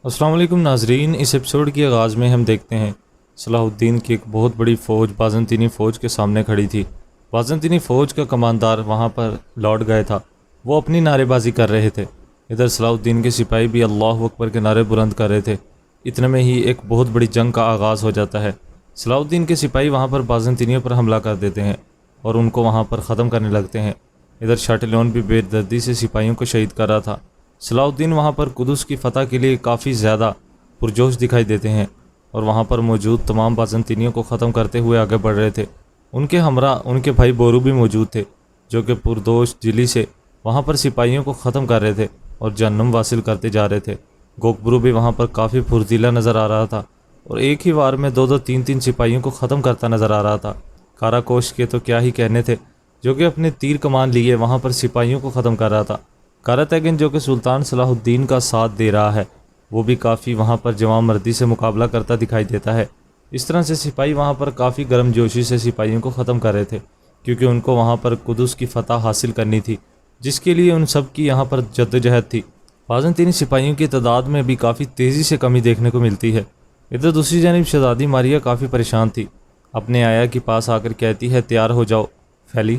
السلام علیکم ناظرین، اس ایپیسوڈ کے آغاز میں ہم دیکھتے ہیں صلاح الدین کی ایک بہت بڑی فوج بازنطینی فوج کے سامنے کھڑی تھی۔ بازنطینی فوج کا کماندار وہاں پر لوٹ گیا تھا، وہ اپنی نعرے بازی کر رہے تھے۔ ادھر صلاح الدین کے سپاہی بھی اللہ اکبر کے نعرے بلند کر رہے تھے۔ اتنے میں ہی ایک بہت بڑی جنگ کا آغاز ہو جاتا ہے۔ صلاح الدین کے سپاہی وہاں پر بازنطینیوں پر حملہ کر دیتے ہیں اور ان کو وہاں پر ختم کرنے لگتے ہیں۔ ادھر شاٹیلون بھی بے دردی سے سپاہیوں کو شہید کر رہا تھا۔ صلاح الدین وہاں پر قدس کی فتح کے لیے کافی زیادہ پرجوش دکھائی دیتے ہیں اور وہاں پر موجود تمام بازنطینیوں کو ختم کرتے ہوئے آگے بڑھ رہے تھے۔ ان کے ہمراہ ان کے بھائی بورو بھی موجود تھے، جو کہ پردوش دلی سے وہاں پر سپاہیوں کو ختم کر رہے تھے اور جہنم واصل کرتے جا رہے تھے۔ گوکبرو بھی وہاں پر کافی پھرتیلا نظر آ رہا تھا اور ایک ہی وار میں دو تین سپاہیوں کو ختم کرتا نظر آ رہا تھا۔ کاراکوش کے تو کیا ہی کہنے تھے، جو کہ اپنے تیر کمان لیے وہاں پر سپاہیوں کو ختم کر رہا تھا۔ کاراتیگن جو کہ سلطان صلاح الدین کا ساتھ دے رہا ہے، وہ بھی کافی وہاں پر جوان مردی سے مقابلہ کرتا دکھائی دیتا ہے۔ اس طرح سے سپاہی وہاں پر کافی گرم جوشی سے سپاہیوں کو ختم کر رہے تھے، کیونکہ ان کو وہاں پر قدس کی فتح حاصل کرنی تھی، جس کے لیے ان سب کی یہاں پر جدوجہد تھی۔ بازنطینی سپاہیوں کی تعداد میں بھی کافی تیزی سے کمی دیکھنے کو ملتی ہے۔ ادھر دوسری جانب شہزادی ماریا کافی پریشان تھی، اپنے آیا کے پاس آ کر کہتی ہے تیار ہو جاؤ فیلی،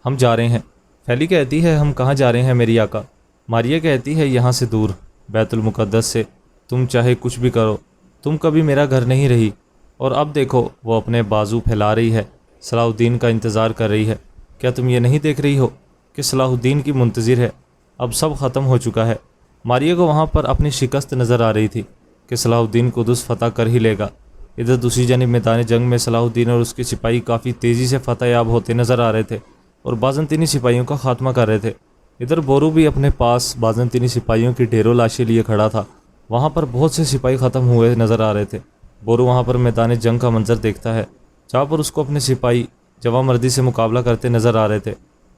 ہم جا رہے ہیں۔ فیلی کہتی ہے ہم کہاں جا رہے ہیں میری آقا؟ ماریا کہتی ہے یہاں سے دور، بیت المقدس سے، تم چاہے کچھ بھی کرو، تم کبھی میرا گھر نہیں رہی۔ اور اب دیکھو وہ اپنے بازو پھیلا رہی ہے، صلاح الدین کا انتظار کر رہی ہے۔ کیا تم یہ نہیں دیکھ رہی ہو کہ صلاح الدین کی منتظر ہے؟ اب سب ختم ہو چکا ہے۔ ماریا کو وہاں پر اپنی شکست نظر آ رہی تھی کہ صلاح الدین قدس فتح کر ہی لے گا۔ ادھر دوسری جانب میدان جنگ میں صلاح الدین اور اس کے سپاہی کافی تیزی سے فتح یاب ہوتے نظر آ رہے تھے اور بازنطینی سپاہیوں کا خاتمہ کر رہے تھے۔ ادھر بورو بھی اپنے پاس بازنطینی سپاہیوں کی ڈھیروں لاشیں لیے کھڑا تھا۔ وہاں پر بہت سے سپاہی ختم ہوئے نظر آ رہے تھے۔ بورو وہاں پر میدان جنگ کا منظر دیکھتا ہے، جہاں پر اس کو اپنے سپاہی جوان مردی سے مقابلہ کرتے نظر آ رہے تھے۔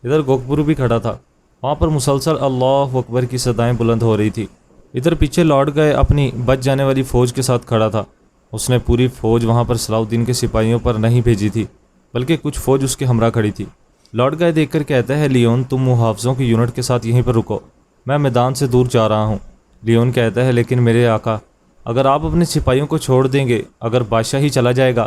ادھر گوکبرو بھی کھڑا تھا، وہاں پر مسلسل اللہ اکبر کی صدائیں بلند ہو رہی تھی۔ ادھر پیچھے لوٹ گئے اپنی بچ جانے والی فوج کے ساتھ کھڑا تھا۔ اس نے پوری فوج وہاں پر صلاح الدین کے سپاہیوں پر نہیں بھیجی تھی، بلکہ کچھ فوج اس کے ہمراہ کھڑی تھی۔ لوٹ گئے دیکھ کر کہتا ہے لیون تم محافظوں کی یونٹ کے ساتھ یہیں پر رکو، میں میدان سے دور جا رہا ہوں۔ لیون کہتا ہے لیکن میرے آقا، اگر آپ اپنے سپاہیوں کو چھوڑ دیں گے، اگر بادشاہ ہی چلا جائے گا۔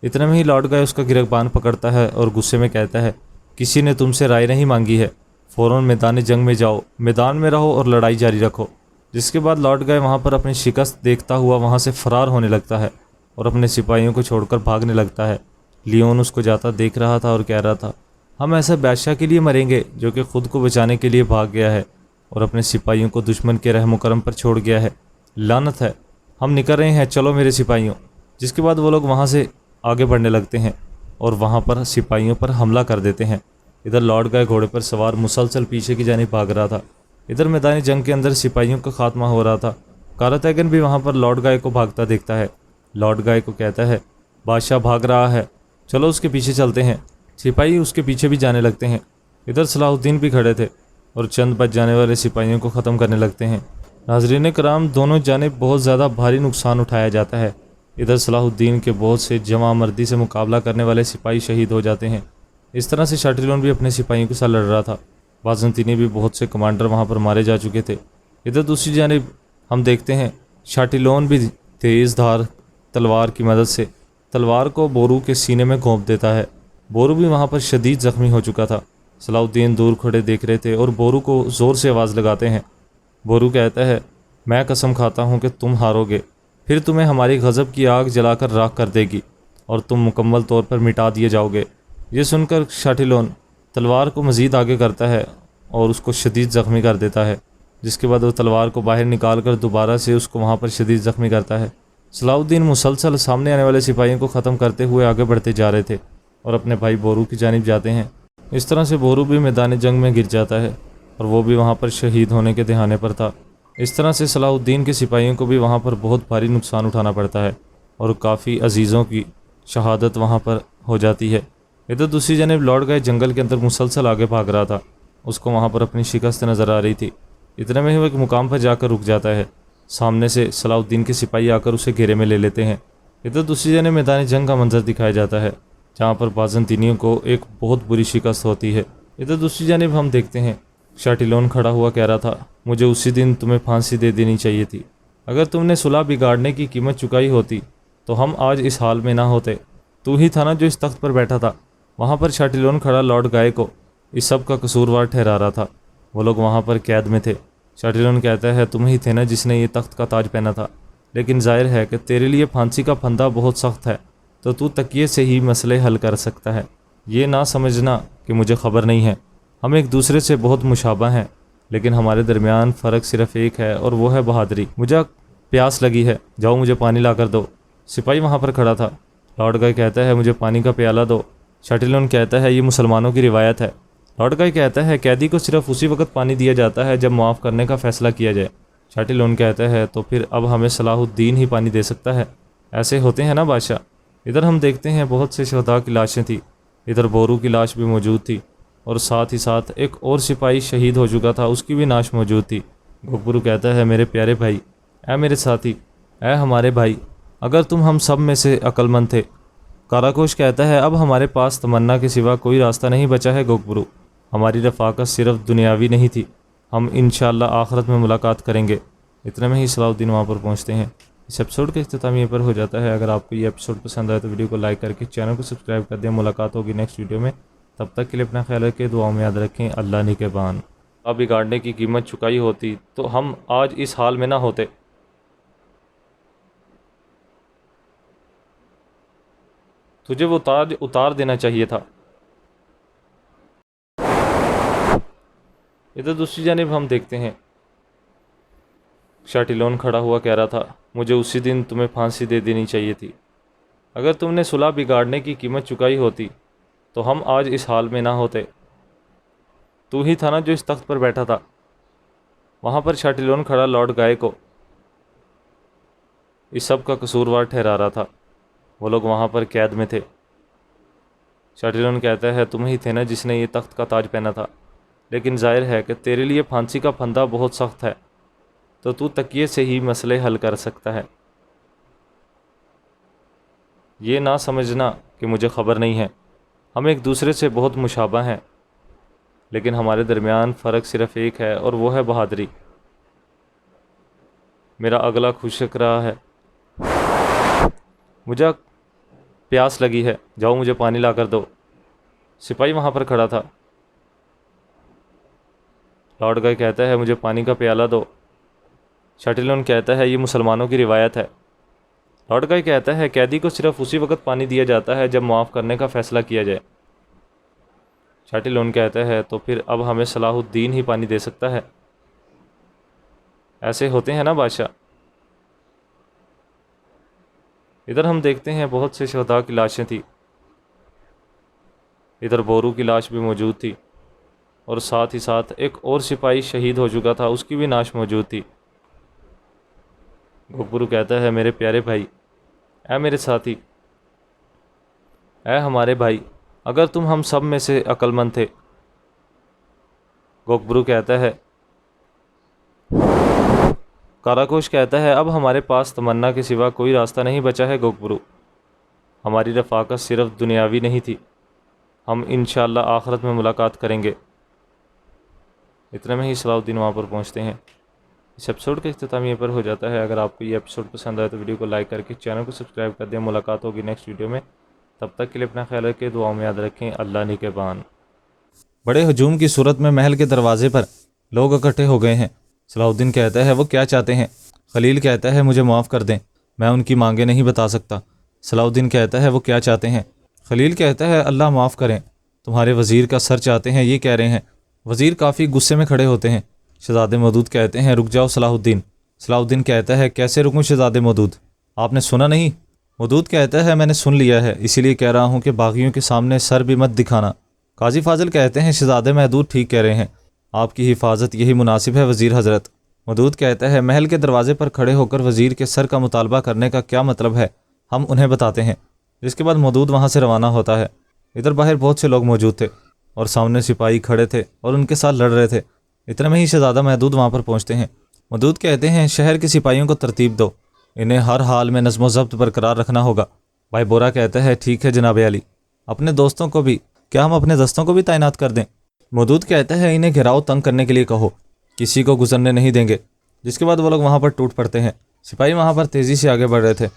اتنے میں ہی لوٹ گئے اس کا گربان پکڑتا ہے اور غصے میں کہتا ہے کسی نے تم سے رائے نہیں مانگی ہے، فوراً میدان جنگ میں جاؤ، میدان میں رہو اور لڑائی جاری رکھو۔ جس کے بعد لوٹ گئے وہاں پر اپنی شکست دیکھتا ہوا وہاں سے فرار ہونے لگتا ہے اور اپنے سپاہیوں کو چھوڑ کر بھاگنے لگتا ہے۔ لیون اس کو جاتا دیکھ رہا تھا اور کہہ رہا تھا ہم ایسے بادشاہ کے لیے مریں گے جو کہ خود کو بچانے کے لیے بھاگ گیا ہے اور اپنے سپاہیوں کو دشمن کے رحم و کرم پر چھوڑ گیا ہے، لعنت ہے، ہم نکل رہے ہیں، چلو میرے سپاہیوں۔ جس کے بعد وہ لوگ وہاں سے آگے بڑھنے لگتے ہیں اور وہاں پر سپاہیوں پر حملہ کر دیتے ہیں۔ ادھر لوٹ گئے گھوڑے پر سوار مسلسل پیچھے کی جانب بھاگ رہا تھا۔ ادھر میدان جنگ کے اندر سپاہیوں کا خاتمہ ہو رہا تھا۔ کاراتیگن بھی وہاں پر لوٹ گئے کو بھاگتا دیکھتا ہے، لوٹ گئے کو کہتا ہے بادشاہ بھاگ رہا ہے، چلو اس کے پیچھے چلتے ہیں۔ سپاہی اس کے پیچھے بھی جانے لگتے ہیں۔ ادھر صلاح الدین بھی کھڑے تھے اور چند بچ جانے والے سپاہیوں کو ختم کرنے لگتے ہیں۔ ناظرین کرام، دونوں جانب بہت زیادہ بھاری نقصان اٹھایا جاتا ہے۔ ادھر صلاح الدین کے بہت سے جواں مردی سے مقابلہ کرنے والے سپاہی شہید ہو جاتے ہیں۔ اس طرح سے شاٹیلون بھی اپنے سپاہیوں کے ساتھ لڑ رہا تھا۔ بازنطینی بھی بہت سے کمانڈر وہاں پر مارے جا چکے تھے۔ ادھر دوسری جانب ہم دیکھتے ہیں شاٹیلون بھی تیز دھار تلوار کی مدد سے تلوار کو بورو کے سینے میں گھونپ دیتا ہے۔ بورو بھی وہاں پر شدید زخمی ہو چکا تھا۔ صلاح الدین دور کھڑے دیکھ رہے تھے اور بورو کو زور سے آواز لگاتے ہیں۔ بورو کہتا ہے میں قسم کھاتا ہوں کہ تم ہارو گے، پھر تمہیں ہماری غضب کی آگ جلا کر راکھ کر دے گی اور تم مکمل طور پر مٹا دیے جاؤ گے۔ یہ سن کر شاٹیلون تلوار کو مزید آگے کرتا ہے اور اس کو شدید زخمی کر دیتا ہے، جس کے بعد وہ تلوار کو باہر نکال کر دوبارہ سے اس کو وہاں پر شدید زخمی کرتا ہے۔ صلاح الدین مسلسل سامنے آنے والے سپاہیوں کو ختم کرتے ہوئے آگے بڑھتے جا رہے تھے اور اپنے بھائی بورو کی جانب جاتے ہیں۔ اس طرح سے بورو بھی میدان جنگ میں گر جاتا ہے اور وہ بھی وہاں پر شہید ہونے کے دہانے پر تھا۔ اس طرح سے صلاح الدین کے سپاہیوں کو بھی وہاں پر بہت بھاری نقصان اٹھانا پڑتا ہے اور کافی عزیزوں کی شہادت وہاں پر ہو جاتی ہے۔ ادھر دوسری جانب لوٹ گئے جنگل کے اندر مسلسل آگے بھاگ رہا تھا، اس کو وہاں پر اپنی شکست نظر آ رہی تھی۔ اتنے میں ہی وہ ایک مقام پر جا کر رک جاتا ہے، سامنے سے صلاح الدین کے سپاہی آ کر اسے گھیرے میں لے لیتے ہیں۔ ادھر دوسری جانب میدان جنگ کا منظر دکھایا جاتا ہے، جہاں پر بازنطینیوں کو ایک بہت بری شکست ہوتی ہے۔ ادھر دوسری جانب ہم دیکھتے ہیں شاٹیلون کھڑا ہوا کہہ رہا تھا مجھے اسی دن تمہیں پھانسی دے دینی چاہیے تھی، اگر تم نے صلح بگاڑنے کی قیمت چکائی ہوتی تو ہم آج اس حال میں نہ ہوتے۔ تو ہی تھا نا جو اس تخت پر بیٹھا تھا۔ وہاں پر شاٹیلون کھڑا لارڈ گائے کو اس سب کا قصوروار ٹھہرا رہا تھا۔ وہ لوگ وہاں پر قید میں تھے۔ شاٹیلون کہتا ہے تم ہی تھے نا جس نے یہ تخت کا تاج پہنا تھا، لیکن ظاہر ہے کہ تیرے لیے پھانسی کا پھندا بہت سخت ہے، تو تکیے سے ہی مسئلے حل کر سکتا ہے۔ یہ نہ سمجھنا کہ مجھے خبر نہیں ہے، ہم ایک دوسرے سے بہت مشابہ ہیں، لیکن ہمارے درمیان فرق صرف ایک ہے اور وہ ہے بہادری۔ مجھے پیاس لگی ہے، جاؤ مجھے پانی لا کر دو۔ سپاہی وہاں پر کھڑا تھا۔ لارڈ گائے کہتا ہے مجھے پانی کا پیالہ دو۔ شاٹیلون کہتا ہے یہ مسلمانوں کی روایت ہے۔ لارڈ گائے کہتا ہے قیدی کو صرف اسی وقت پانی دیا جاتا ہے جب معاف کرنے کا فیصلہ کیا جائے۔ شاٹیلون کہتا ہے تو پھر اب ہمیں صلاح الدین ہی پانی دے سکتا ہے۔ ایسے ہوتے ہیں نا بادشاہ۔ ادھر ہم دیکھتے ہیں بہت سے شہداء کی لاشیں تھیں۔ ادھر بورو کی لاش بھی موجود تھی، اور ساتھ ہی ساتھ ایک اور سپاہی شہید ہو چکا تھا، اس کی بھی لاش موجود تھی۔ گوکبرو کہتا ہے میرے پیارے بھائی، اے میرے ساتھی، اے ہمارے بھائی، اگر تم ہم سب میں سے عقل مند تھے۔ کاراکوش کہتا ہے اب ہمارے پاس تمنا کے سوا کوئی راستہ نہیں بچا ہے گوکبرو۔ ہماری رفاقت صرف دنیاوی نہیں تھی، ہم انشاءاللہ آخرت میں ملاقات کریں گے۔ اتنے میں ہی صلاح الدین وہاں پر پہنچتے ہیں۔ اس ایپیسوڈ کا اختتام یہیں پر ہو جاتا ہے۔ اگر آپ کو یہ ایپیسوڈ پسند آئے تو ویڈیو کو لائک کر کے چینل کو سبسکرائب کر دیں۔ ملاقات ہوگی نیکسٹ ویڈیو میں، تب تک کے لیے اپنا خیال رکھیں، دعاؤں میں یاد رکھیں۔ اللہ نگہبان۔ اب بگاڑنے کی قیمت چکائی ہوتی تو ہم آج اس حال میں نہ ہوتے۔ تجھے وہ تاج اتار دینا چاہیے تھا۔ ادھر دوسری جانب ہم دیکھتے ہیں شاٹیلون کھڑا ہوا کہہ رہا تھا مجھے اسی دن تمہیں پھانسی دے دینی چاہیے تھی۔ اگر تم نے صلح بگاڑنے کی قیمت چکائی ہوتی تو ہم آج اس حال میں نہ ہوتے۔ تو ہی تھا نا جو اس تخت پر بیٹھا تھا۔ وہاں پر شاٹیلون کھڑا لارڈ گائے کو اس سب کا قصوروار ٹھہرا رہا تھا۔ وہ لوگ وہاں پر قید میں تھے۔ شاٹیلون کہتا ہے تم ہی تھے نا جس نے یہ تخت کا تاج پہنا تھا، لیکن ظاہر ہے کہ تیرے لیے پھانسی کا پھندا بہت سخت ہے، تو تکیے سے ہی مسئلے حل کر سکتا ہے۔ یہ نہ سمجھنا کہ مجھے خبر نہیں ہے، ہم ایک دوسرے سے بہت مشابہ ہیں، لیکن ہمارے درمیان فرق صرف ایک ہے اور وہ ہے بہادری۔ میرا اگلا خشک رہا ہے، مجھے پیاس لگی ہے، جاؤ مجھے پانی لا کر دو۔ سپاہی وہاں پر کھڑا تھا۔ لارڈ گائے کہتا ہے مجھے پانی کا پیالہ دو۔ شاٹیلون کہتا ہے یہ مسلمانوں کی روایت ہے۔ لارڈ گائے کہتا ہے قیدی کو صرف اسی وقت پانی دیا جاتا ہے جب معاف کرنے کا فیصلہ کیا جائے۔ شاٹیلون کہتا ہے تو پھر اب ہمیں صلاح الدین ہی پانی دے سکتا ہے۔ ایسے ہوتے ہیں نا بادشاہ۔ ادھر ہم دیکھتے ہیں بہت سے شہداء کی لاشیں تھیں۔ ادھر بورو کی لاش بھی موجود تھی، اور ساتھ ہی ساتھ ایک اور سپاہی شہید ہو چکا تھا، اس کی بھی لاش موجود تھی۔ گوکبرو کہتا ہے میرے پیارے بھائی، اے میرے ساتھی، اے ہمارے بھائی، اگر تم ہم سب میں سے عقل مند تھے۔ گوکبرو کہتا ہے کاراکوش کہتا ہے اب ہمارے پاس تمنا کے سوا کوئی راستہ نہیں بچا ہے گوکبرو۔ ہماری رفاقت صرف دنیاوی نہیں تھی، ہم انشاءاللہ آخرت میں ملاقات کریں گے۔ اتنے میں ہی صلاح الدین وہاں پر پہنچتے ہیں۔ اس ایپیسوڈ کا اختتام یہیں پر ہو جاتا ہے۔ اگر آپ کو یہ ایپیسوڈ پسند آئے تو ویڈیو کو لائک کر کے چینل کو سبسکرائب کر دیں۔ ملاقات ہوگی نیکسٹ ویڈیو میں، تب تک کے لیے اپنا خیال رکھیں، دعاؤں میں یاد رکھیں۔ اللہ نگہبان۔ بڑے ہجوم کی صورت میں محل کے دروازے پر لوگ اکٹھے ہو گئے ہیں۔ صلاح الدین کہتا ہے وہ کیا چاہتے ہیں؟ خلیل کہتا ہے مجھے معاف کر دیں، میں ان کی مانگیں نہیں بتا سکتا۔ صلاح الدین کہتا ہے وہ کیا چاہتے ہیں؟ خلیل کہتا ہے اللہ معاف کریں، تمہارے وزیر کا سر چاہتے ہیں، یہ کہہ رہے ہیں۔ وزیر کافی غصے میں کھڑے ہوتے ہیں۔ شہزادے مودود کہتے ہیں رک جاؤ صلاح الدین۔ صلاح الدین کہتا ہے کیسے رکوں شہزادے مودود، آپ نے سنا نہیں؟ مودود کہتا ہے میں نے سن لیا ہے، اسی لیے کہہ رہا ہوں کہ باغیوں کے سامنے سر بھی مت دکھانا۔ قاضی فاضل کہتے ہیں شہزادے مودود ٹھیک کہہ رہے ہیں، آپ کی حفاظت یہی مناسب ہے وزیر حضرت۔ مودود کہتا ہے محل کے دروازے پر کھڑے ہو کر وزیر کے سر کا مطالبہ کرنے کا کیا مطلب ہے، ہم انہیں بتاتے ہیں۔ جس کے بعد مودود وہاں سے روانہ ہوتا ہے۔ ادھر باہر بہت سے لوگ موجود تھے اور سامنے سپاہی کھڑے تھے اور ان کے ساتھ لڑ رہے تھے۔ اتنے میں ہی شہزادہ مودود وہاں پر پہنچتے ہیں۔ مودود کہتے ہیں شہر کے سپاہیوں کو ترتیب دو، انہیں ہر حال میں نظم و ضبط برقرار رکھنا ہوگا۔ بھائی بورا کہتا ہے ٹھیک ہے جناب عالی، اپنے دوستوں کو بھی، کیا ہم اپنے دستوں کو بھی تعینات کر دیں؟ مودود کہتا ہے انہیں گھیراؤ تنگ کرنے کے لیے کہو، کسی کو گزرنے نہیں دیں گے۔ جس کے بعد وہ لوگ وہاں پر ٹوٹ پڑتے ہیں۔ سپاہی وہاں پر تیزی سے آگے بڑھ رہے تھے۔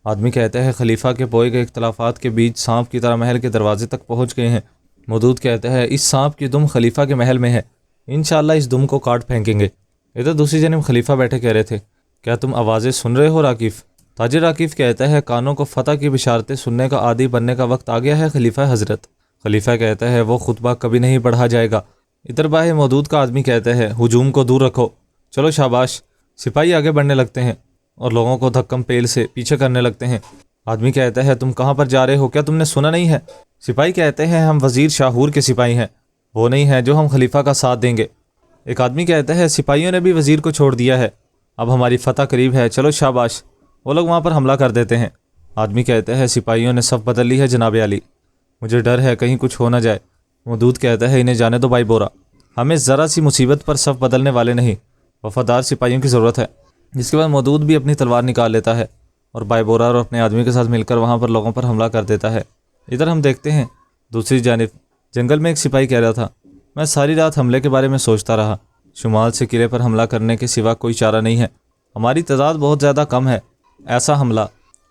آدمی کہتا ہے خلیفہ کے بوئے گئے اختلافات کے بیچ سانپ کی طرح محل کے دروازے تک پہنچ گئے ہیں۔ مودود کہتا ہے اس سانپ کی دم خلیفہ کے محل میں ہے، انشاءاللہ اس دم کو کاٹ پھینکیں گے۔ ادھر دوسری جانب خلیفہ بیٹھے کہہ رہے تھے کیا تم آوازیں سن رہے ہو راکیف؟ تاجر راکیف کہتا ہے کانوں کو فتح کی بشارتیں سننے کا عادی بننے کا وقت آ گیا ہے خلیفہ حضرت۔ خلیفہ کہتا ہے وہ خطبہ کبھی نہیں پڑھا جائے گا۔ ادھر باہ مودود کا آدمی کہتا ہے ہجوم کو دور رکھو، چلو شاباش۔ سپاہی آگے بڑھنے لگتے ہیں اور لوگوں کو دھکم پیل سے پیچھے کرنے لگتے ہیں۔ آدمی کہتا ہے تم کہاں پر جا رہے ہو، کیا تم نے سنا نہیں ہے؟ سپاہی کہتے ہیں ہم وزیر شاہور کے سپاہی ہیں، وہ نہیں ہیں جو ہم خلیفہ کا ساتھ دیں گے۔ ایک آدمی کہتا ہے سپاہیوں نے بھی وزیر کو چھوڑ دیا ہے، اب ہماری فتح قریب ہے، چلو شاباش۔ وہ لوگ وہاں پر حملہ کر دیتے ہیں۔ آدمی کہتا ہے سپاہیوں نے صف بدل لی ہے جناب علی، مجھے ڈر ہے کہیں کچھ ہو نہ جائے۔ مودود کہتا ہے انہیں جانے دو بھائی بورا، ہمیں ذرا سی مصیبت پر صف بدلنے والے نہیں، وفادار سپاہیوں کی ضرورت ہے۔ جس کے بعد مودود بھی اپنی تلوار نکال لیتا ہے اور بھائی بورا اور اپنے آدمی کے ساتھ مل کر وہاں پر لوگوں پر حملہ کر دیتا ہے۔ ادھر ہم دیکھتے ہیں دوسری جانب جنگل میں ایک سپاہی کہہ رہا تھا میں ساری رات حملے کے بارے میں سوچتا رہا، شمال سے قلعے پر حملہ کرنے کے سوا کوئی چارہ نہیں ہے، ہماری تعداد بہت زیادہ کم ہے، ایسا حملہ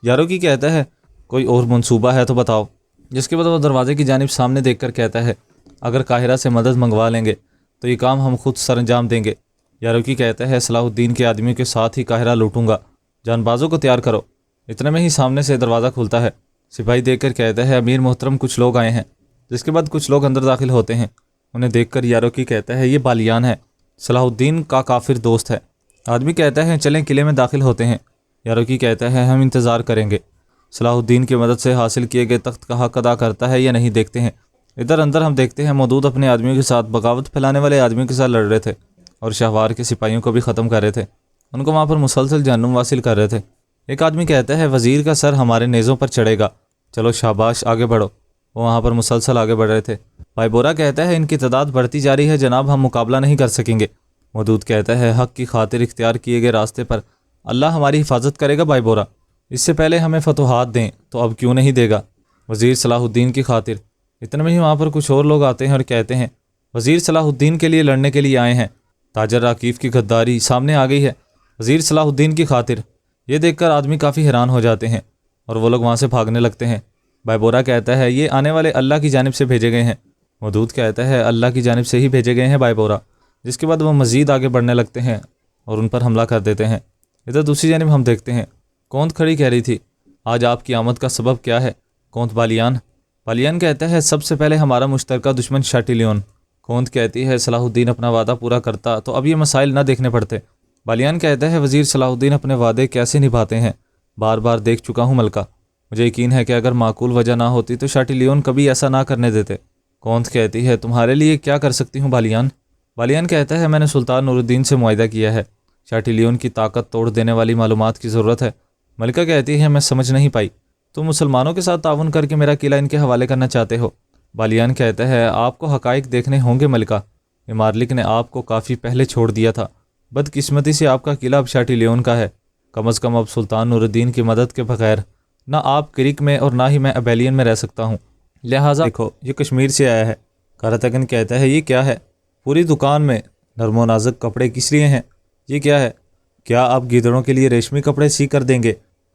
یارو کی کہتا ہے کوئی اور منصوبہ ہے تو بتاؤ۔ جس کے بعد وہ دروازے کی جانب سامنے دیکھ کر کہتا ہے اگر قاہرہ سے مدد منگوا لیں گے تو یہ کام ہم خود سر انجام دیں گے۔ یارو کی کہتا ہے صلاح الدین کے آدمیوں کے ساتھ ہی قاہرہ لوٹوں گا، جان بازوں کو تیار کرو۔ اتنے میں ہی سامنے سے دروازہ کھلتا ہے، سپاہی دیکھ کر کہتا ہے امیر محترم کچھ لوگ آئے ہیں۔ جس کے بعد کچھ لوگ اندر داخل ہوتے ہیں، انہیں دیکھ کر یارو کی کہتا ہے یہ بالیان ہے، صلاح الدین کا کافر دوست ہے۔ آدمی کہتا ہے چلیں قلعے میں داخل ہوتے ہیں۔ یارو کی کہتا ہے ہم انتظار کریں گے، صلاح الدین کی مدد سے حاصل کیے گئے تخت کا حق ادا کرتا ہے یا نہیں دیکھتے ہیں۔ ادھر اندر ہم دیکھتے ہیں مودود اپنے آدمیوں کے ساتھ بغاوت پھیلانے والے آدمیوں کے ساتھ لڑ رہے تھے اور شہوار کے سپاہیوں کو بھی ختم کر رہے تھے، ان کو وہاں پر مسلسل جہنم واصل کر رہے تھے۔ ایک آدمی کہتا ہے وزیر کا سر ہمارے نیزوں پر چڑھے گا، چلو شاباش آگے بڑھو۔ وہ وہاں پر مسلسل آگے بڑھ رہے تھے۔ بھائی بورا کہتا ہے ان کی تعداد بڑھتی جا رہی ہے جناب، ہم مقابلہ نہیں کر سکیں گے۔ مودود کہتا ہے حق کی خاطر اختیار کیے گئے راستے پر اللہ ہماری حفاظت کرے گا بھائی بورا، اس سے پہلے ہمیں فتوحات دیں تو اب کیوں نہیں دے گا وزیر صلاح الدین کی خاطر۔ اتنے میں ہی وہاں پر کچھ اور لوگ آتے ہیں اور کہتے ہیں وزیر صلاح الدین کے لیے لڑنے کے لیے آئے ہیں۔ تاجر راکیف کی غداری سامنے آ گئی ہے، وزیر صلاح الدین کی خاطر۔ یہ دیکھ کر آدمی کافی حیران ہو جاتے ہیں اور وہ لوگ وہاں سے بھاگنے لگتے ہیں۔ بھائی بورا کہتا ہے یہ آنے والے اللہ کی جانب سے بھیجے گئے ہیں۔ مودود کہتا ہے اللہ کی جانب سے ہی بھیجے گئے ہیں بھائی بورا۔ جس کے بعد وہ مزید آگے بڑھنے لگتے ہیں اور ان پر حملہ کر دیتے ہیں۔ ادھر دوسری جانب ہم دیکھتے ہیں کونت کھڑی کہہ رہی تھی آج آپ کی آمد کا سبب کیا ہے؟ کونت بالیان کہتا ہے سب سے پہلے ہمارا مشترکہ دشمن شاٹیلیون۔ کونت کہتی ہے صلاح الدین اپنا وعدہ پورا کرتا تو اب یہ مسائل نہ دیکھنے پڑتے۔ بالیان کہتا ہے وزیر صلاح الدین اپنے وعدے کیسے نبھاتے ہیں، بار بار دیکھ چکا ہوں ملکہ، مجھے یقین ہے کہ اگر معقول وجہ نہ ہوتی تو شاٹیلیون کبھی ایسا نہ کرنے دیتے۔ کونت کہتی ہے تمہارے لیے کیا کر سکتی ہوں بالیان کہتا ہے میں نے سلطان نور الدین سے معاہدہ کیا ہے، شاٹیلیون کی طاقت توڑ دینے والی معلومات کی ضرورت ہے۔ ملکہ کہتی ہے میں سمجھ نہیں پائی، تم مسلمانوں کے ساتھ تعاون کر کے میرا قلعہ ان کے حوالے کرنا چاہتے ہو؟ بالیان کہتا ہے آپ کو حقائق دیکھنے ہوں گے ملکہ، امارلک نے آپ کو کافی پہلے چھوڑ دیا تھا، بدقسمتی سے آپ کا قلعہ اب شاٹیلیون کا ہے، کم از کم اب سلطان نور الدین کی مدد کے بغیر نہ آپ کرک میں اور نہ ہی میں ابیلین میں رہ سکتا ہوں، لہٰذا دیکھو یہ کشمیر سے آیا ہے۔ کاراتگن کہتا ہے یہ کیا ہے؟ پوری دکان میں نرم و نازک کپڑے کس لیے ہیں؟ یہ کیا ہے؟ کیا آپ گیدڑوں کے لیے ریشمی کپڑے سی کر دیں گے؟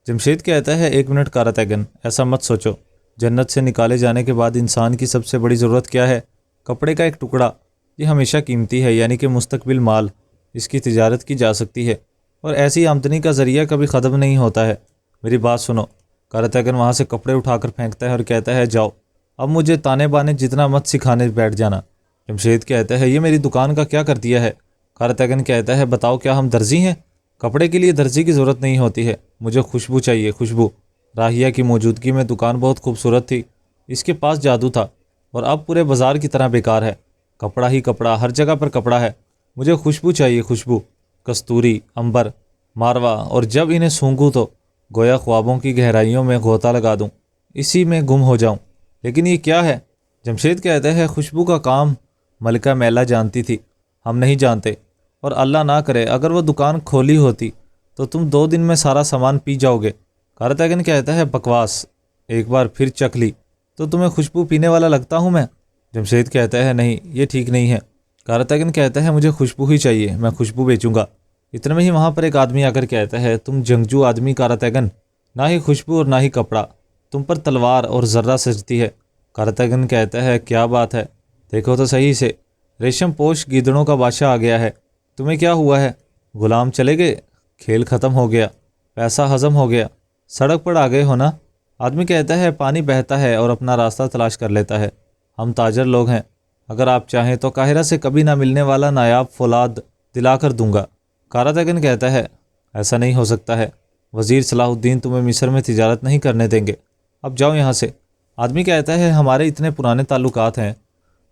جمشید کہتا ہے ایک منٹ کاراتگن، ایسا مت سوچو، جنت سے نکالے جانے کے بعد انسان کی سب سے بڑی ضرورت کیا ہے؟ کپڑے کا ایک ٹکڑا، یہ ہمیشہ قیمتی ہے، یعنی کہ مستقبل مال، اس کی تجارت کی جا سکتی ہے اور ایسی آمدنی کا ذریعہ کبھی ختم نہیں ہوتا ہے۔ میری بات سنو۔ کاراتگن وہاں سے کپڑے اٹھا کر پھینکتا ہے اور کہتا ہے جاؤ، اب مجھے تانے بانے جتنا مت سکھانے بیٹھ جانا۔ جمشید کہتا ہے یہ میری دکان کا کیا کر دیا ہے؟ کاراتگن کہتا ہے بتاؤ کیا ہم درزی ہیں؟ کپڑے کے لیے درزی کی ضرورت نہیں ہوتی ہے، مجھے خوشبو چاہیے، خوشبو۔ راہیہ کی موجودگی میں دکان بہت خوبصورت تھی، اس کے پاس جادو تھا اور اب پورے بازار کی طرح بیکار ہے، کپڑا ہی کپڑا، ہر جگہ پر کپڑا ہے، مجھے خوشبو چاہیے، خوشبو، کستوری، عنبر، ماروا، اور جب انہیں سونگھوں تو گویا خوابوں کی گہرائیوں میں غوطہ لگا دوں، اسی میں گم ہو جاؤں۔ لیکن یہ کیا ہے؟ جمشید کہتا ہے خوشبو کا کام ملکہ میلا جانتی تھی، ہم نہیں جانتے، اور اللہ نہ کرے اگر وہ دکان کھولی ہوتی تو تم 2 دن میں سارا سامان پی جاؤ گے۔ کاراتگن کہتا ہے بکواس، ایک بار پھر چکھ لی تو تمہیں خوشبو پینے والا لگتا ہوں میں؟ جمشید کہتا ہے نہیں، یہ ٹھیک نہیں ہے۔ کاراتگن کہتا ہے مجھے خوشبو ہی چاہیے، میں خوشبو بیچوں گا۔ اتنے میں ہی وہاں پر ایک آدمی آ کر کہتا ہے تم جنگجو آدمی کاراتیگن، نہ ہی خوشبو اور نہ ہی کپڑا، تم پر تلوار اور ذرہ سجتی ہے۔ کاراتیگن کہتا ہے کیا بات ہے، دیکھو تو صحیح سے، ریشم پوش گیدڑوں کا بادشاہ آ گیا ہے، تمہیں کیا ہوا ہے؟ غلام چلے گئے، کھیل ختم ہو گیا، پیسہ ہضم ہو گیا، سڑک پر آ گئے ہو نا؟ آدمی کہتا ہے پانی بہتا ہے اور اپنا راستہ تلاش کر لیتا ہے، ہم تاجر لوگ ہیں، اگر آپ چاہیں تو قاہرہ سے کبھی نہ ملنے والا نایاب فولاد دلا کر دوں گا۔ کاراتیگن کہتا ہے ایسا نہیں ہو سکتا ہے، وزیر صلاح الدین تمہیں مصر میں تجارت نہیں کرنے دیں گے، اب جاؤ یہاں سے۔ آدمی کہتا ہے ہمارے اتنے پرانے تعلقات ہیں،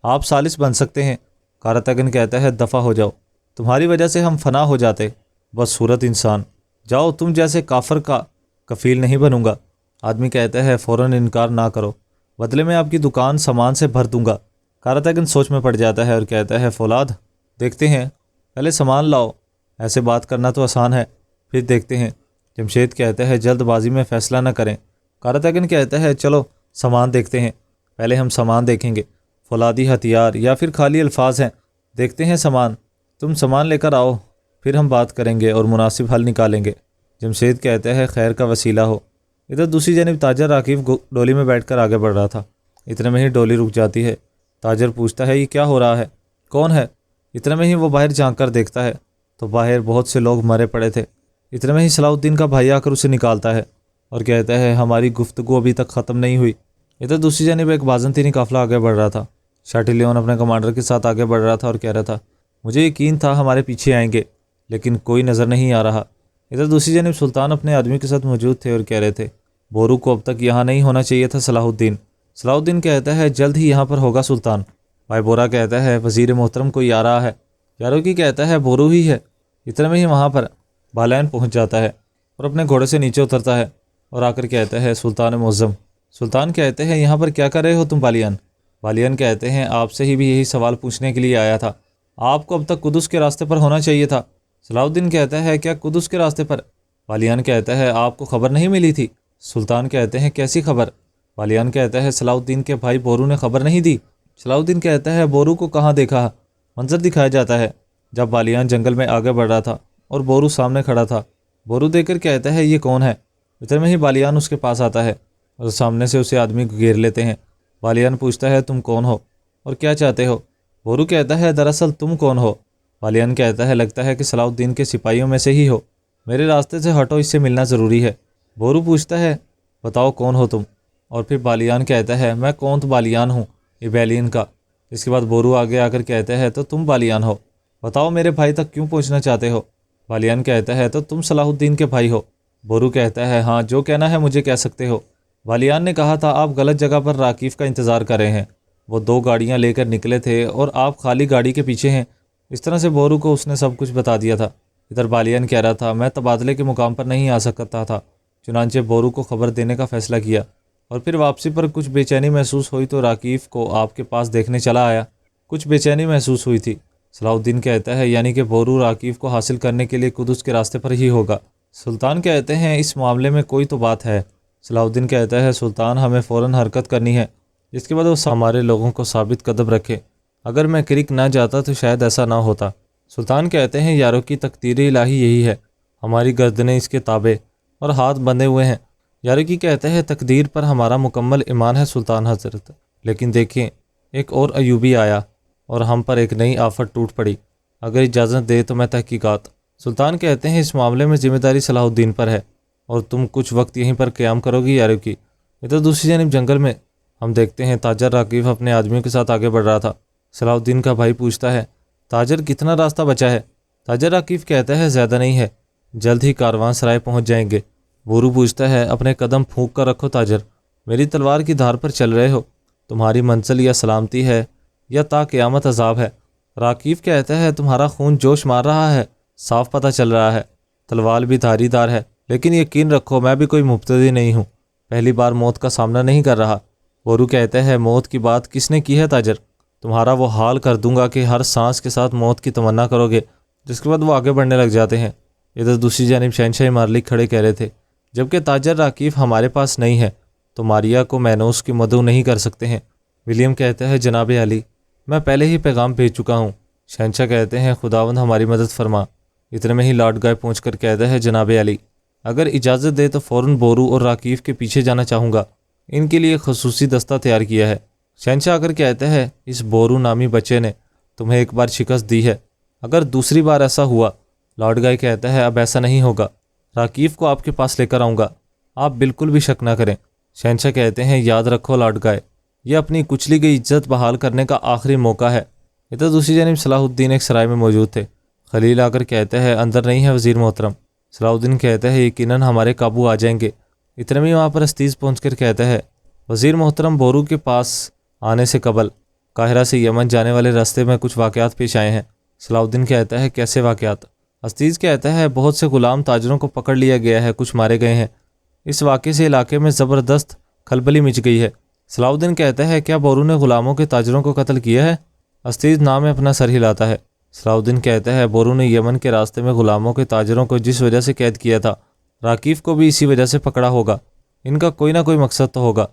آپ ثالث بن سکتے ہیں۔ کاراتیگن کہتا ہے دفع ہو جاؤ، تمہاری وجہ سے ہم فنا ہو جاتے، بس صورت انسان، جاؤ، تم جیسے کافر کا کفیل نہیں بنوں گا۔ آدمی کہتا ہے فوراً انکار نہ کرو، بدلے میں آپ کی دکان سامان سے بھر دوں گا۔ کاراتیگن سوچ میں پڑ جاتا ہے اور کہتا ہے فولاد دیکھتے ہیں، پہلے سامان لاؤ، ایسے بات کرنا تو آسان ہے، پھر دیکھتے ہیں۔ جمشید کہتا ہے جلد بازی میں فیصلہ نہ کریں۔ کاراتیگن کہتا ہے چلو سامان دیکھتے ہیں، پہلے ہم سامان دیکھیں گے، فولادی ہتھیار یا پھر خالی الفاظ ہیں، دیکھتے ہیں سامان، تم سامان لے کر آؤ، پھر ہم بات کریں گے اور مناسب حل نکالیں گے۔ جمشید کہتا ہے خیر کا وسیلہ ہو۔ ادھر دوسری جانب تاجر عاقف ڈولی میں بیٹھ کر آگے بڑھ رہا تھا، اتنے میں ہی ڈولی رک جاتی ہے۔ تاجر پوچھتا ہے یہ کیا ہو رہا ہے، کون ہے؟ اتنے میں ہی وہ باہر جھانک کر دیکھتا ہے تو باہر بہت سے لوگ مرے پڑے تھے۔ اتنے میں ہی صلاح الدین کا بھائی آ کر اسے نکالتا ہے اور کہتا ہے ہماری گفتگو ابھی تک ختم نہیں ہوئی۔ ادھر دوسری جانب ایک بازنطینی قافلہ آگے بڑھ رہا تھا۔ شاٹی لیون اپنے کمانڈر کے ساتھ آگے بڑھ رہا تھا اور کہہ رہا تھا مجھے یقین تھا ہمارے پیچھے آئیں گے، لیکن کوئی نظر نہیں آ رہا۔ ادھر دوسری جانب سلطان اپنے آدمی کے ساتھ موجود تھے اور کہہ رہے تھے بورو کو اب تک یہاں نہیں ہونا چاہیے تھا صلاح الدین۔ صلاح الدین کہتا ہے جلد ہی یہاں پر ہوگا سلطان۔ بھائی بورا کہتا ہے وزیر محترم کوئی آ رہا ہے۔ یاروکی کہتا ہے بورو ہی ہے۔ اتنے میں ہی وہاں پر بالین پہنچ جاتا ہے اور اپنے گھوڑے سے نیچے اترتا ہے اور آ کر کہتا ہے سلطان معظم۔ سلطان کہتے ہیں یہاں پر کیا کر رہے ہو تم بالیان؟ بالیان کہتے ہیں آپ سے ہی بھی یہی سوال پوچھنے کے لیے آیا تھا، آپ کو اب تک قدس کے راستے پر ہونا چاہیے تھا۔ صلاح الدین کہتا ہے کیا قدس کے راستے پر؟ بالیان کہتا ہے آپ کو خبر نہیں ملی تھی؟ سلطان کہتے ہیں کیسی خبر؟ بالیان کہتا ہے صلاح الدین کے بھائی بورو نے خبر نہیں دی۔ صلاح الدین کہتا ہے بورو کو کہاں دیکھا؟ منظر دکھایا جاتا ہے جب بالیان جنگل میں آگے بڑھ رہا تھا اور بورو سامنے کھڑا تھا۔ بورو دیکھ کر کہتا ہے یہ کون ہے؟ اتنے میں ہی بالیان اس کے پاس آتا ہے اور سامنے سے اسے آدمی کو گھیر لیتے ہیں۔ بالیان پوچھتا ہے تم کون ہو اور کیا چاہتے ہو؟ بورو کہتا ہے دراصل تم کون ہو؟ بالیان کہتا ہے لگتا ہے کہ صلاح الدین کے سپاہیوں میں سے ہی ہو، میرے راستے سے ہٹو، اس سے ملنا ضروری ہے۔ بورو پوچھتا ہے بتاؤ کون ہو تم؟ اور پھر بالیان کہتا ہے میں کونت بالیان ہوں، ایبیلین کا۔ اس کے بعد بورو آگے آ کر کہتا ہے تو تم بالیان ہو، بتاؤ میرے بھائی تک کیوں پہنچنا چاہتے ہو؟ بالیان کہتا ہے تو تم صلاح الدین کے بھائی ہو۔ بورو کہتا ہے ہاں، جو کہنا ہے مجھے کہہ سکتے ہو۔ بالیان نے کہا تھا آپ غلط جگہ پر راکیف کا انتظار کر رہے ہیں، وہ 2 گاڑیاں لے کر نکلے تھے اور آپ خالی گاڑی کے پیچھے ہیں۔ اس طرح سے بورو کو اس نے سب کچھ بتا دیا تھا۔ ادھر بالیان کہہ رہا تھا میں تبادلے کے مقام پر نہیں آ سکتا تھا، چنانچہ بورو کو خبر دینے کا فیصلہ کیا، اور پھر واپسی پر کچھ بے چینی محسوس ہوئی تو راکیف کو آپ کے پاس دیکھنے چلا آیا، کچھ بے چینی محسوس ہوئی تھی۔ صلاح الدین کہتا ہے یعنی کہ بورو راکیف کو حاصل کرنے کے لیے قدس کے راستے پر ہی ہوگا۔ سلطان کہتے ہیں اس معاملے میں کوئی تو بات ہے۔ صلاح الدین کہتا ہے سلطان ہمیں فوراً حرکت کرنی ہے، اس کے بعد وہ ہمارے لوگوں کو ثابت قدم رکھے، اگر میں کرک نہ جاتا تو شاید ایسا نہ ہوتا۔ سلطان کہتے ہیں یاروں کی تقدیر الہی یہی ہے، ہماری گردنیں اس کے تابع اور ہاتھ بندھے ہوئے ہیں۔ یارکی کہتے ہیں تقدیر پر ہمارا مکمل ایمان ہے سلطان حضرت، لیکن دیکھیں ایک اور ایوبی آیا اور ہم پر ایک نئی آفت ٹوٹ پڑی، اگر اجازت دے تو میں تحقیقات۔ سلطان کہتے ہیں اس معاملے میں ذمہ داری صلاح الدین پر ہے اور تم کچھ وقت یہیں پر قیام کرو گی یارکی۔ ادھر دوسری جانب جنگل میں ہم دیکھتے ہیں تاجر راکیف اپنے آدمیوں کے ساتھ آگے بڑھ رہا تھا۔ صلاح الدین کا بھائی پوچھتا ہے تاجر کتنا راستہ بچا ہے؟ تاجر راکیف کہتا ہے زیادہ نہیں ہے، جلد ہی کاروان سرائے پہنچ جائیں گے۔ بورو پوچھتا ہے اپنے قدم پھونک کر رکھو تاجر، میری تلوار کی دھار پر چل رہے ہو، تمہاری منزل یا سلامتی ہے یا تا قیامت عذاب ہے؟ راکیف کہتا ہے تمہارا خون جوش مار رہا ہے، صاف پتہ چل رہا ہے، تلوار بھی دھاری دار ہے، لیکن یقین رکھو میں بھی کوئی مبتدی نہیں ہوں، پہلی بار موت کا سامنا نہیں کر رہا۔ بورو کہتا ہے موت کی بات کس نے کی ہے تاجر؟ تمہارا وہ حال کر دوں گا کہ ہر سانس کے ساتھ موت کی تمنا کرو گے۔ جس کے بعد وہ آگے بڑھنے لگ جاتے ہیں۔ ادھر دوسری جانب شہنشاہ مارلک کھڑے کہہ رہے تھے جبکہ تاجر راکیف ہمارے پاس نہیں ہے تو ماریا کو مینوس کی مدعو نہیں کر سکتے ہیں۔ ولیم کہتا ہے جناب علی میں پہلے ہی پیغام بھیج چکا ہوں۔ شہنشاہ کہتے ہیں خداوند ہماری مدد فرما۔ اتنے میں ہی لارڈ گائے پہنچ کر کہتا ہے جناب علی اگر اجازت دے تو فوراً بورو اور راکیف کے پیچھے جانا چاہوں گا، ان کے لیے خصوصی دستہ تیار کیا ہے۔ شہنشاہ اگر کہتا ہے اس بورو نامی بچے نے تمہیں ایک بار شکست دی ہے، اگر دوسری بار ایسا ہوا، لارڈ گائے کہتا ہے اب ایسا نہیں ہوگا، راکیف کو آپ کے پاس لے کر آؤں گا، آپ بالکل بھی شک نہ کریں۔ شہنشاہ کہتے ہیں یاد رکھو لارڈ گائے، یہ اپنی کچلی گئی عزت بحال کرنے کا آخری موقع ہے۔ ادھر دوسری جانب صلاح الدین ایک سرائے میں موجود تھے۔ خلیل آ کر کہتا ہے اندر نہیں ہے وزیر محترم۔ صلاح الدین کہتا ہے یقیناً ہمارے قابو آ جائیں گے۔ اتنے میں وہاں پر استیز پہنچ کر کہتا ہے وزیر محترم بورو کے پاس آنے سے قبل قاہرہ سے یمن جانے والے راستے میں کچھ واقعات پیش آئے ہیں۔ صلاح الدین کہتا ہے کیسے واقعات؟ استیز کہتا ہے بہت سے غلام تاجروں کو پکڑ لیا گیا ہے، کچھ مارے گئے ہیں۔ اس واقعے سے علاقے میں زبردست کھلبلی مچ گئی ہے۔ صلاح الدین کہتا ہے کیا بورو نے غلاموں کے تاجروں کو قتل کیا ہے؟ استیز نام میں اپنا سر ہلاتا ہے۔ صلاح الدین کہتا ہے بورو نے یمن کے راستے میں غلاموں کے تاجروں کو جس وجہ سے قید کیا تھا، راکیف کو بھی اسی وجہ سے پکڑا ہوگا، ان کا کوئی نہ کوئی مقصد تو ہوگا۔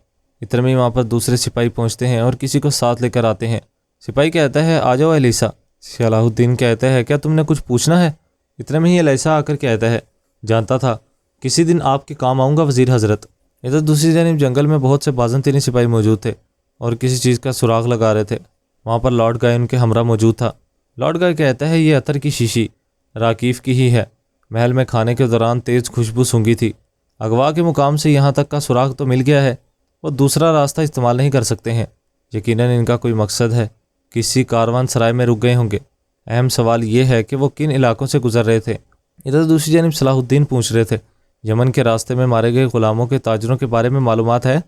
اتنے میں وہاں پر دوسرے سپاہی پہنچتے ہیں اور کسی کو ساتھ لے کر آتے ہیں۔ سپاہی کہتا ہے آ جاؤ الیسا۔ صلاح الدین کہتا ہے کیا تم نے کچھ پوچھنا ہے؟ اتنے میں ہی الیسا آ کر کہتا ہے جانتا تھا کسی دن آپ کے کام آؤں گا وزیر حضرت۔ ادھر دوسری جانب جنگل میں بہت سے بازنطینی سپاہی موجود تھے اور کسی چیز کا سراغ لگا رہے تھے۔ وہاں پر لارڈ گائے ان کے ہمراہ موجود تھا۔ لارڈ گائے کہتا ہے یہ عطر کی شیشی راکیف کی ہی ہے، محل میں کھانے کے دوران تیز خوشبو سونگھی تھی، اغوا کے مقام سے یہاں تک کا سراغ تو مل گیا ہے، وہ دوسرا راستہ استعمال نہیں کر سکتے ہیں، یقیناً ان کا کوئی مقصد ہے، کسی کاروان سرائے میں رک گئے ہوں گے۔ اہم سوال یہ ہے کہ وہ کن علاقوں سے گزر رہے تھے۔ ادھر دوسری جانب صلاح الدین پوچھ رہے تھے یمن کے راستے میں مارے گئے غلاموں کے تاجروں کے بارے میں معلومات ہے؟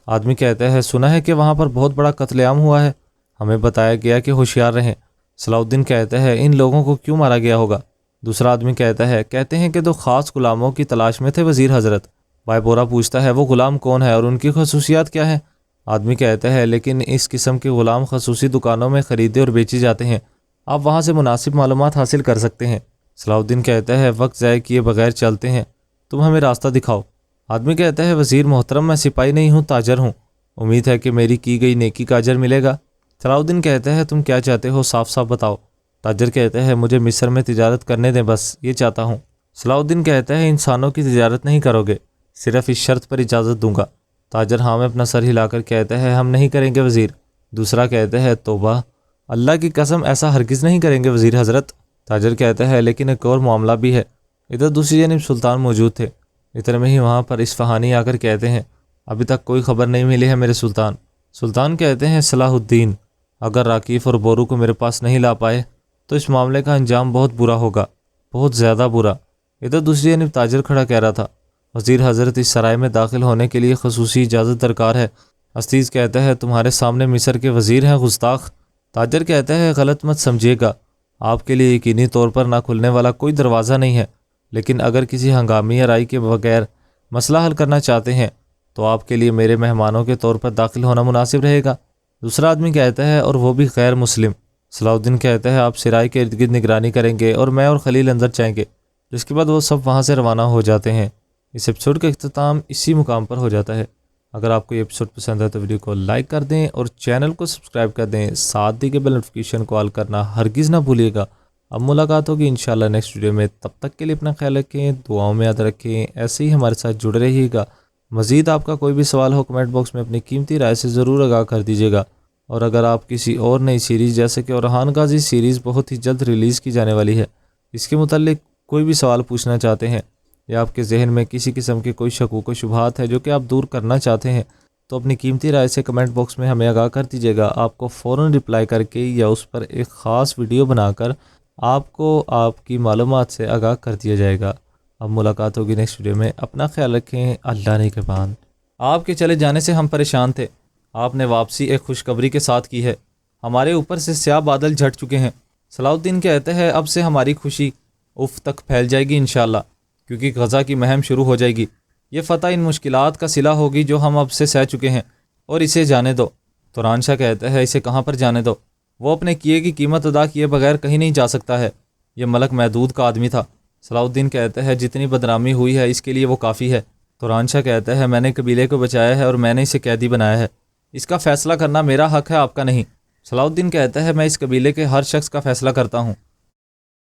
آدمی کہتا ہے سنا ہے کہ وہاں پر بہت بڑا قتل عام ہوا ہے، ہمیں بتایا گیا کہ ہوشیار رہیں۔ صلاح الدین کہتا ہے ان لوگوں کو کیوں مارا گیا ہوگا؟ دوسرا آدمی کہتے ہیں کہ دو خاص غلاموں کی تلاش میں تھے وزیر حضرت۔ بھائی بورا پوچھتا ہے وہ غلام کون ہے اور ان کی خصوصیات کیا ہیں؟ آدمی کہتا ہے لیکن اس قسم کے غلام خصوصی دکانوں میں خریدے اور بیچے جاتے ہیں، آپ وہاں سے مناسب معلومات حاصل کر سکتے ہیں۔ صلاح الدین کہتا ہے وقت ضائع کیے بغیر چلتے ہیں، تم ہمیں راستہ دکھاؤ۔ آدمی کہتا ہے وزیر محترم میں سپاہی نہیں ہوں، تاجر ہوں، امید ہے کہ میری کی گئی نیکی کا اجر ملے گا۔ صلاح الدین کہتا ہے تم کیا چاہتے ہو صاف صاف بتاؤ۔ تاجر کہتا ہے مجھے مصر میں تجارت کرنے دیں، بس یہ چاہتا ہوں۔ صلاح الدین کہتا ہے انسانوں کی تجارت نہیں کرو گے، صرف اس شرط پر اجازت دوں گا۔ تاجر ہاں میں اپنا سر ہلا کر کہتا ہے ہم نہیں کریں گے وزیر۔ دوسرا کہتا ہے توبہ، اللہ کی قسم ایسا ہرگز نہیں کریں گے وزیر حضرت۔ تاجر کہتا ہے لیکن ایک اور معاملہ بھی ہے۔ ادھر دوسری جانب سلطان موجود تھے۔ اتنے میں ہی وہاں پر اصفہانی آ کر کہتے ہیں ابھی تک کوئی خبر نہیں ملی ہے میرے سلطان۔ سلطان کہتے ہیں صلاح الدین اگر راکیف اور بورو کو میرے پاس نہیں لا پائے تو اس معاملے کا انجام بہت برا ہوگا، بہت زیادہ برا۔ ادھر دوسری جانب تاجر کھڑا کہہ رہا تھا وزیر حضرت اس سرائے میں داخل ہونے کے لیے خصوصی اجازت درکار ہے۔ استیز کہتا ہے تمہارے سامنے مصر کے وزیر ہیں گستاخ۔ تاجر کہتا ہے غلط مت سمجھیے گا، آپ کے لیے یقینی طور پر نہ کھلنے والا کوئی دروازہ نہیں ہے، لیکن اگر کسی ہنگامی رائے کے بغیر مسئلہ حل کرنا چاہتے ہیں تو آپ کے لیے میرے مہمانوں کے طور پر داخل ہونا مناسب رہے گا۔ دوسرا آدمی کہتا ہے اور وہ بھی غیر مسلم۔ صلاح الدین کہتا ہے آپ سرائے کے ارد گرد نگرانی کریں گے اور میں اور خلیل اندر جائیں گے، جس کے بعد وہ سب وہاں سے روانہ ہو جاتے ہیں۔ اس ایپیسوڈ کا اختتام اسی مقام پر ہو جاتا ہے۔ اگر آپ کو یہ ایپیسوڈ پسند ہے تو ویڈیو کو لائک کر دیں اور چینل کو سبسکرائب کر دیں، ساتھ دی کے بیل نوٹیفیکیشن کو آل کرنا ہرگز نہ بھولیے گا۔ اب ملاقات ہوگی انشاءاللہ نیکسٹ ویڈیو میں، تب تک کے لیے اپنا خیال رکھیں، دعاؤں میں یاد رکھیں، ایسے ہی ہمارے ساتھ جڑے رہیے گا۔ مزید آپ کا کوئی بھی سوال ہو کمنٹ باکس میں اپنی قیمتی رائے سے ضرور آگاہ کر دیجیے گا، اور اگر آپ کسی اور نئی سیریز جیسے کہ اورحان غازی سیریز بہت ہی جلد ریلیز کی جانے والی ہے، اس کے متعلق کوئی بھی سوال پوچھنا چاہتے ہیں یا آپ کے ذہن میں کسی قسم کے کوئی شکوک و شبہات ہے جو کہ آپ دور کرنا چاہتے ہیں، تو اپنی قیمتی رائے سے کمنٹ باکس میں ہمیں آگاہ کر دیجیے گا۔ آپ کو فوراً رپلائی کر کے یا اس پر ایک خاص ویڈیو بنا کر آپ کو آپ کی معلومات سے آگاہ کر دیا جائے گا۔ اب ملاقات ہوگی نیکسٹ ویڈیو میں، اپنا خیال رکھیں، اللہ نگہبان۔ آپ کے چلے جانے سے ہم پریشان تھے، آپ نے واپسی ایک خوشخبری کے ساتھ کی ہے، ہمارے اوپر سے سیاہ بادل جھٹ چکے ہیں۔ صلاح الدین کہتے ہیں اب سے ہماری خوشی اف تک پھیل جائے گی انشاءاللہ، کیونکہ غزہ کی مہم شروع ہو جائے گی۔ یہ فتح ان مشکلات کا صلہ ہوگی جو ہم اب سے سہ چکے ہیں، اور اسے جانے دو۔ توران شاہ کہتا ہے اسے کہاں پر جانے دو، وہ اپنے کیے کی قیمت ادا کیے بغیر کہیں نہیں جا سکتا ہے، یہ ملک محدود کا آدمی تھا۔ صلاح الدین کہتا ہے جتنی بدنامی ہوئی ہے اس کے لیے وہ کافی ہے۔ توران شاہ کہتا ہے میں نے قبیلے کو بچایا ہے اور میں نے اسے قیدی بنایا ہے، اس کا فیصلہ کرنا میرا حق ہے، آپ کا نہیں۔ صلاح الدین کہتا ہے میں اس قبیلے کے ہر شخص کا فیصلہ کرتا ہوں،